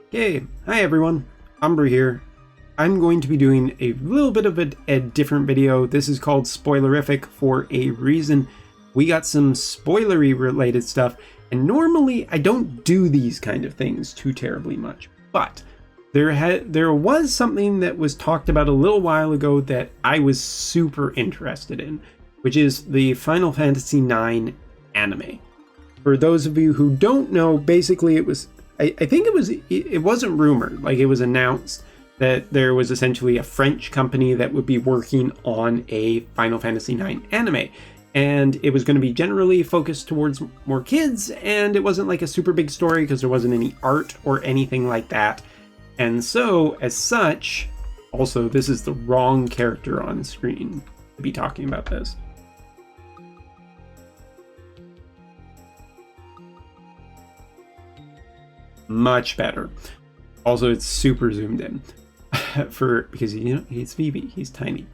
Okay, hi everyone, Umbra here. I'm going to be doing a little bit of a different video. This is called Spoilerific for a reason. We got some spoilery related stuff, and normally I don't do these kind of things too terribly much, but there was something that was talked about a little while ago that I was super interested in, which is the Final Fantasy IX anime. For those of you who don't know, basically it was I think it wasn't rumored, like it was announced that there was essentially a French company that would be working on a Final Fantasy IX anime. And it was going to be generally focused towards more kids, and it wasn't like a super big story because there wasn't any art or anything like that. And so, as such, also, this is the wrong character on screen to be talking about this. Much better. Also, it's super zoomed in because he's Vivi, he's tiny.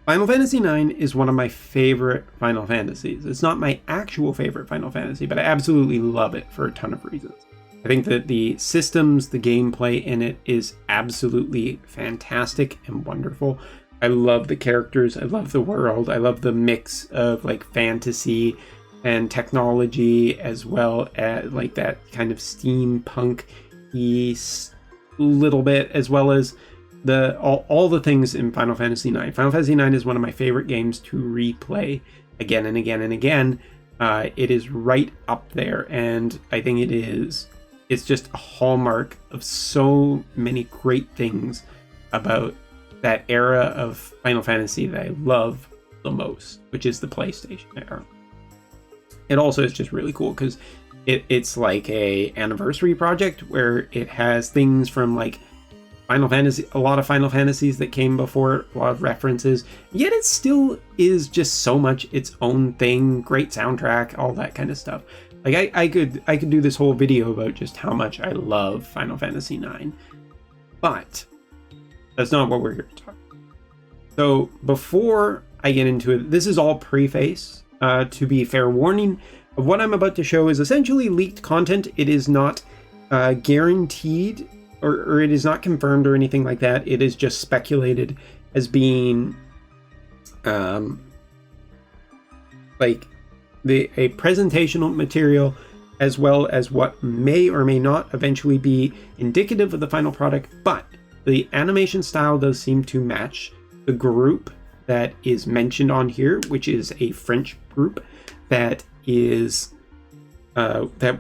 Final Fantasy IX is one of my favorite Final Fantasies. It's not my actual favorite Final Fantasy, but I absolutely love it for a ton of reasons. I think that the systems, the gameplay in it is absolutely fantastic and wonderful. I love the characters, I love the world, I love the mix of like fantasy and technology, as well as like that kind of steampunk-y little bit, as well as all the things in Final Fantasy IX. Final Fantasy IX is one of my favorite games to replay again and again and again. It is right up there, and I think it's just a hallmark of so many great things about that era of Final Fantasy that I love the most, which is the PlayStation era. It also is just really cool because it's like a anniversary project where it has things from like Final Fantasy, a lot of Final Fantasies that came before, a lot of references, yet it still is just so much its own thing, great soundtrack, all that kind of stuff. Like I could do this whole video about just how much I love Final Fantasy IX, but that's not what we're here to talk about. So before I get into it, this is all preface. To be fair warning, what I'm about to show is essentially leaked content. It is not guaranteed or it is not confirmed or anything like that. It is just speculated as being like a presentational material, as well as what may or may not eventually be indicative of the final product. But the animation style does seem to match the group that is mentioned on here, which is a French group that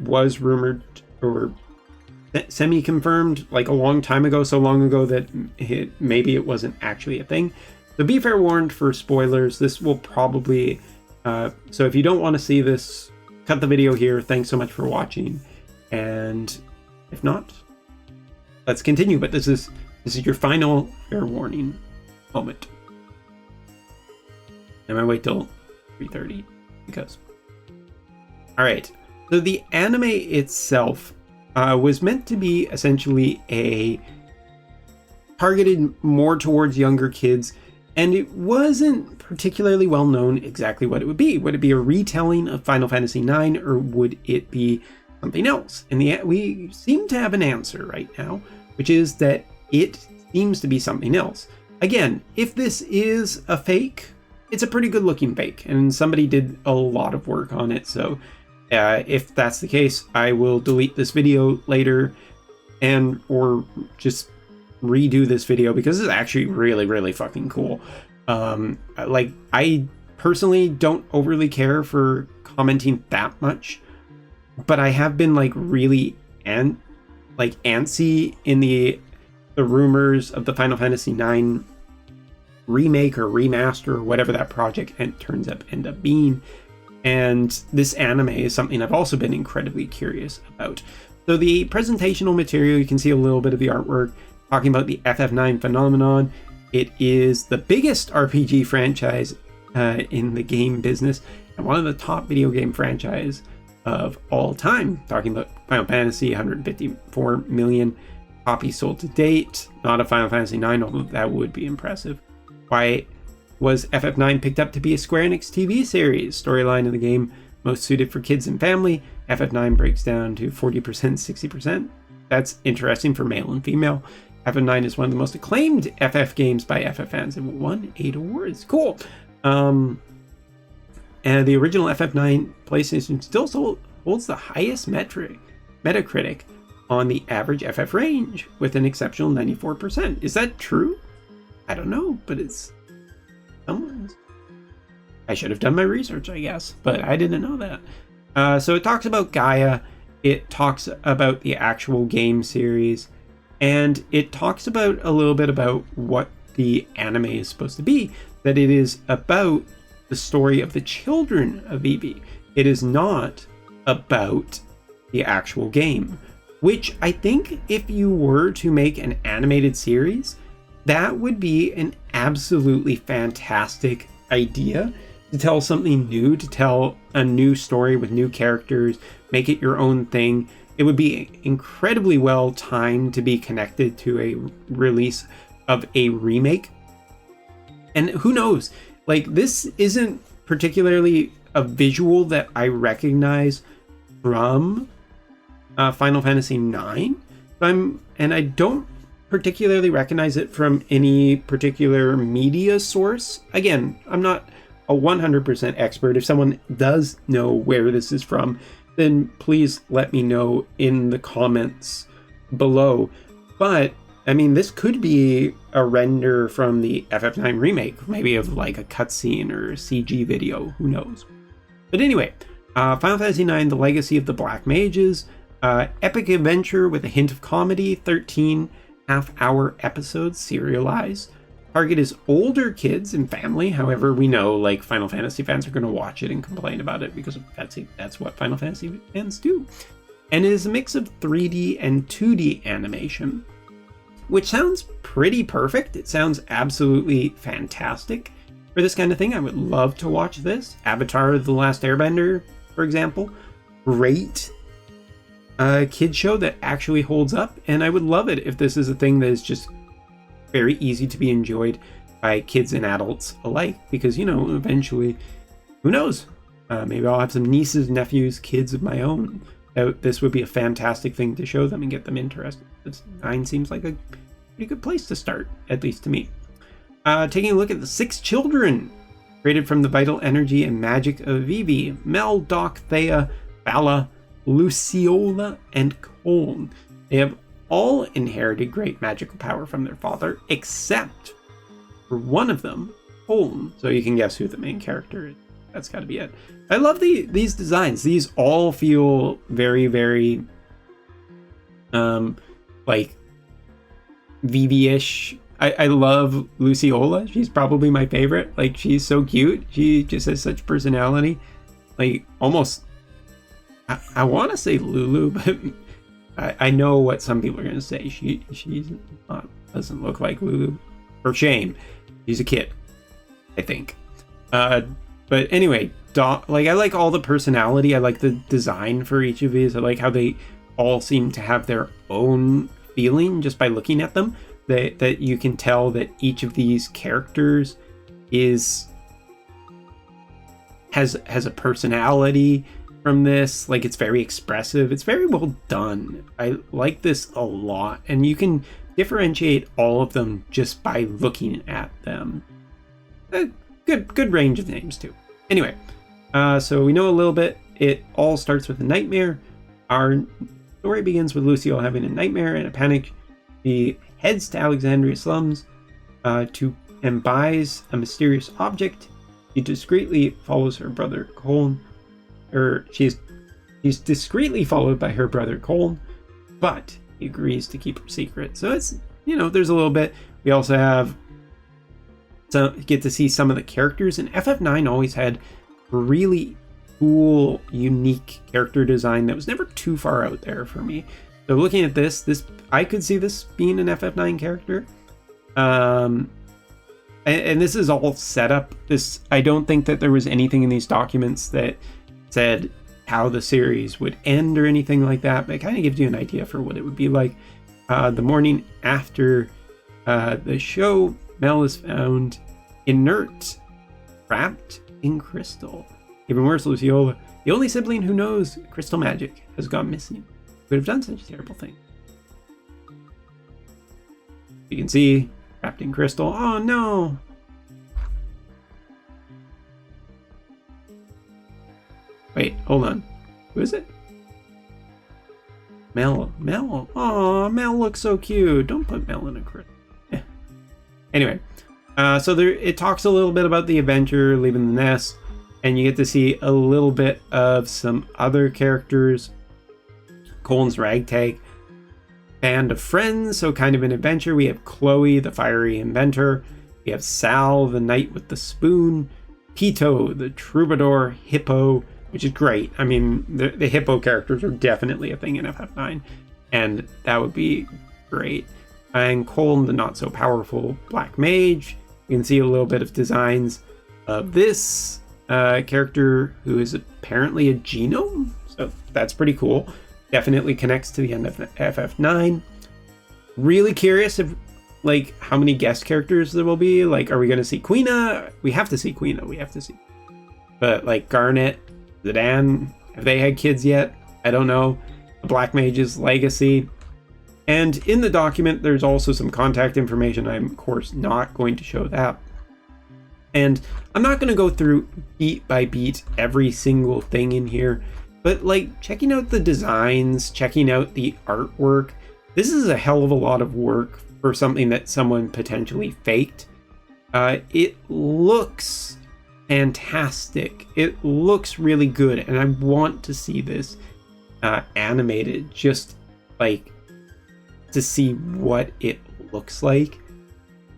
was rumored or semi-confirmed like a long time ago, so long ago that maybe it wasn't actually a thing. So be fair warned for spoilers. This will probably so if you don't want to see this, cut the video here. Thanks so much for watching, and if not, let's continue. But this is your final fair warning moment. I might wait till 3:30 because. All right. So the anime itself was meant to be essentially targeted more towards younger kids, and it wasn't particularly well known exactly what it would be. Would it be a retelling of Final Fantasy IX, or would it be something else? And we seem to have an answer right now, which is that it seems to be something else. Again, if this is a fake, it's a pretty good looking fake, and somebody did a lot of work on it. So if that's the case, I will delete this video later or just redo this video because it's actually really, really fucking cool. Like, I personally don't overly care for commenting that much, but I have been like really antsy in the rumors of the Final Fantasy IX remake or remaster or whatever that project end up being, and this anime is something I've also been incredibly curious about. So the presentational material, you can see a little bit of the artwork talking about the FF9 phenomenon. It is the biggest RPG franchise in the game business and one of the top video game franchise of all time. Talking about Final Fantasy, 154 million copies sold to date. Not a Final Fantasy IX, although that would be impressive. Why was FF9 picked up to be a Square Enix TV series? Storyline of the game most suited for kids and family. FF9 breaks down to 40%, 60%. that's interesting for male and female. FF9 is one of the most acclaimed FF games by FF fans and won 8 awards. Cool. And the original FF9 PlayStation still holds the highest Metacritic on the average FF range with an exceptional 94%. Is that true? I don't know, but it's someone's. I should have done my research, I guess, but I didn't know that. So it talks about Gaia, it talks about the actual game series, and it talks about a little bit about what the anime is supposed to be, that it is about the story of the children of Vivi. It is not about the actual game, which I think if you were to make an animated series, that would be an absolutely fantastic idea to tell something new, to tell a new story with new characters, make it your own thing. It would be incredibly well timed to be connected to a release of a remake. And who knows, like, this isn't particularly a visual that I recognize from Final Fantasy IX. And I don't particularly recognize it from any particular media source. Again, I'm not a 100% expert. If someone does know where this is from, then please let me know in the comments below. But I mean, this could be a render from the FF9 remake, maybe of like a cutscene or a CG video, who knows. But anyway, Final Fantasy IX, The Legacy of the Black Mages, epic adventure with a hint of comedy, 13 half-hour episodes serialized. Target is older kids and family. However, we know like Final Fantasy fans are going to watch it and complain about it because that's what Final Fantasy fans do. And it is a mix of 3D and 2D animation, which sounds pretty perfect. It sounds absolutely fantastic for this kind of thing. I would love to watch this. Avatar: The Last Airbender, for example. Great kid show that actually holds up, and I would love it if this is a thing that is just very easy to be enjoyed by kids and adults alike, because, you know, eventually, who knows, maybe I'll have some nieces, nephews, kids of my own. This would be a fantastic thing to show them and get them interested. 9 seems like a pretty good place to start, at least to me. Taking a look at the 6 children created from the vital energy and magic of Vivi: Mel, Doc, Thea, Bala, Luciola, and Colne. They have all inherited great magical power from their father, except for one of them, Colne. So you can guess who the main character is. That's got to be it. I love these designs. These all feel very, very, like Vivi-ish. I love Luciola. She's probably my favorite. Like, she's so cute. She just has such personality. Like, almost, I want to say Lulu, but I know what some people are going to say. She's not, doesn't look like Lulu. For shame. She's a kid, I think. But anyway, I like all the personality. I like the design for each of these. I like how they all seem to have their own feeling just by looking at them. That you can tell that each of these characters has a personality from this. Like, it's very expressive. It's very well done. I like this a lot, and you can differentiate all of them just by looking at them. Good range of names too. Anyway, so we know a little bit. It all starts with a nightmare. Our story begins with Lucio having a nightmare and a panic. She heads to Alexandria slums and buys a mysterious object. She discreetly follows her brother Colne. She's discreetly followed by her brother Colne, but he agrees to keep her secret. So it's, you know, there's a little bit. We also have get to see some of the characters, and FF9 always had really cool, unique character design that was never too far out there for me. So looking at this I could see this being an FF9 character. And this is all set up. I don't think that there was anything in these documents that said how the series would end or anything like that, but it kind of gives you an idea for what it would be like. The morning after the show, Mel is found inert, trapped in crystal. Even worse, Luciola, the only sibling who knows crystal magic, has gone missing. Could have done such a terrible thing. You can see wrapped in crystal. Oh no! Wait, hold on. Who is it? Mel. Mel. Aw, Mel looks so cute. Don't put Mel in a crystal. Anyway, so there it talks a little bit about the adventure, leaving the nest, and you get to see a little bit of some other characters. Colin's ragtag band of friends, so kind of an adventure. We have Chloe, the fiery inventor. We have Sal, the knight with the spoon. Pito, the troubadour. Hippo, which is great. I mean, the hippo characters are definitely a thing in FF9, and that would be great. And Colin, the not so powerful black mage. You can see a little bit of designs of this character who is apparently a genome, so that's pretty cool. Definitely connects to the end of FF9. Really curious if, like, how many guest characters there will be. Like, are we going to see Quina? We have to see Quina. We have to see. But, like, Garnet, Zidane, have they had kids yet? I don't know. The Black Mage's legacy. And in the document, there's also some contact information. I'm, of course, not going to show that. And I'm not going to go through beat by beat every single thing in here. But, like, checking out the designs, checking out the artwork, this is a hell of a lot of work for something that someone potentially faked. It looks fantastic. It looks really good, and I want to see this animated, just, like, to see what it looks like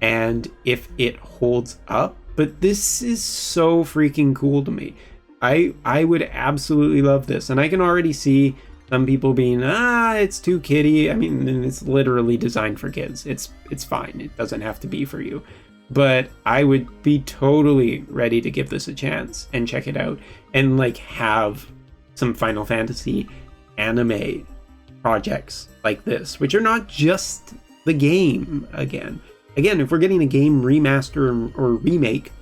and if it holds up. But this is so freaking cool to me. I would absolutely love this, and I can already see some people being, it's too kiddie. I mean, it's literally designed for kids. It's fine. It doesn't have to be for you. But I would be totally ready to give this a chance and check it out and, like, have some Final Fantasy anime projects like this, which are not just the game again. Again, if we're getting a game remaster or remake,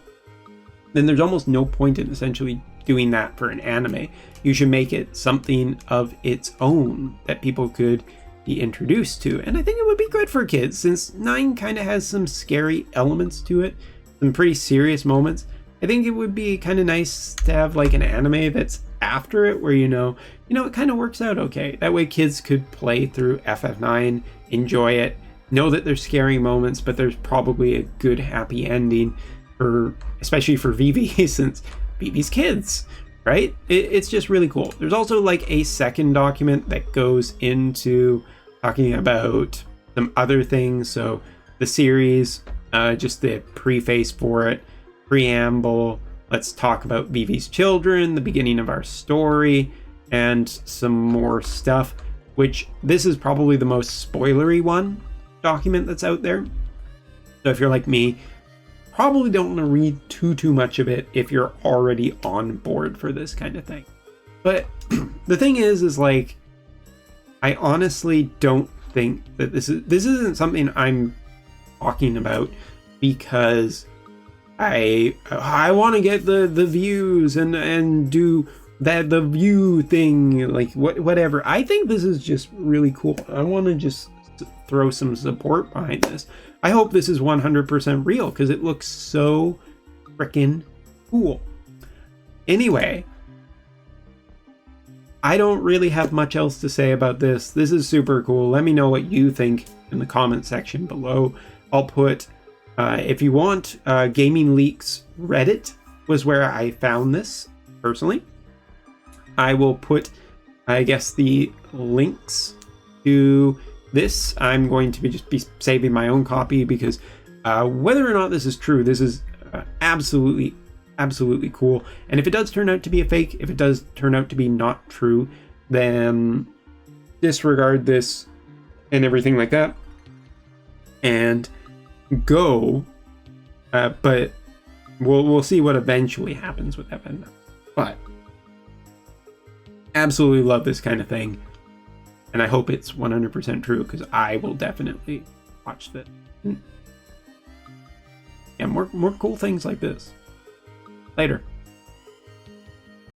then there's almost no point in essentially doing that for an anime. You should make it something of its own that people could be introduced to. And I think it would be good for kids, since 9 kind of has some scary elements to it, some pretty serious moments. I think it would be kind of nice to have, like, an anime that's after it where you know it kind of works out okay. That way kids could play through FF9, enjoy it, know that there's scary moments, but there's probably a good happy ending, especially for Vivi, since Vivi's kids, right? It's just really cool. There's also, like, a second document that goes into talking about some other things. So the series, just the preface for it, preamble, let's talk about Vivi's children, the beginning of our story, and some more stuff, which this is probably the most spoilery one document that's out there. So if you're like me, probably don't want to read too much of it if you're already on board for this kind of thing. But the thing is like, I honestly don't think that this isn't something I'm talking about because I want to get the views and do that, the view thing, like whatever. I think this is just really cool. I want to just throw some support behind this. I hope this is 100% real because it looks so freaking cool. Anyway, I don't really have much else to say about this. This is super cool. Let me know what you think in the comment section below. I'll put, if you want, Gaming Leaks Reddit was where I found this personally. I will put, I guess, the links to this. I'm going to be saving my own copy because whether or not this is true, this is absolutely cool. And if it does turn out to be a fake, if it does turn out to be not true, then disregard this and everything like that and go. But we'll see what eventually happens with FF9. But absolutely love this kind of thing. And I hope it's 100% true because I will definitely watch this. Yeah, more cool things like this. Later.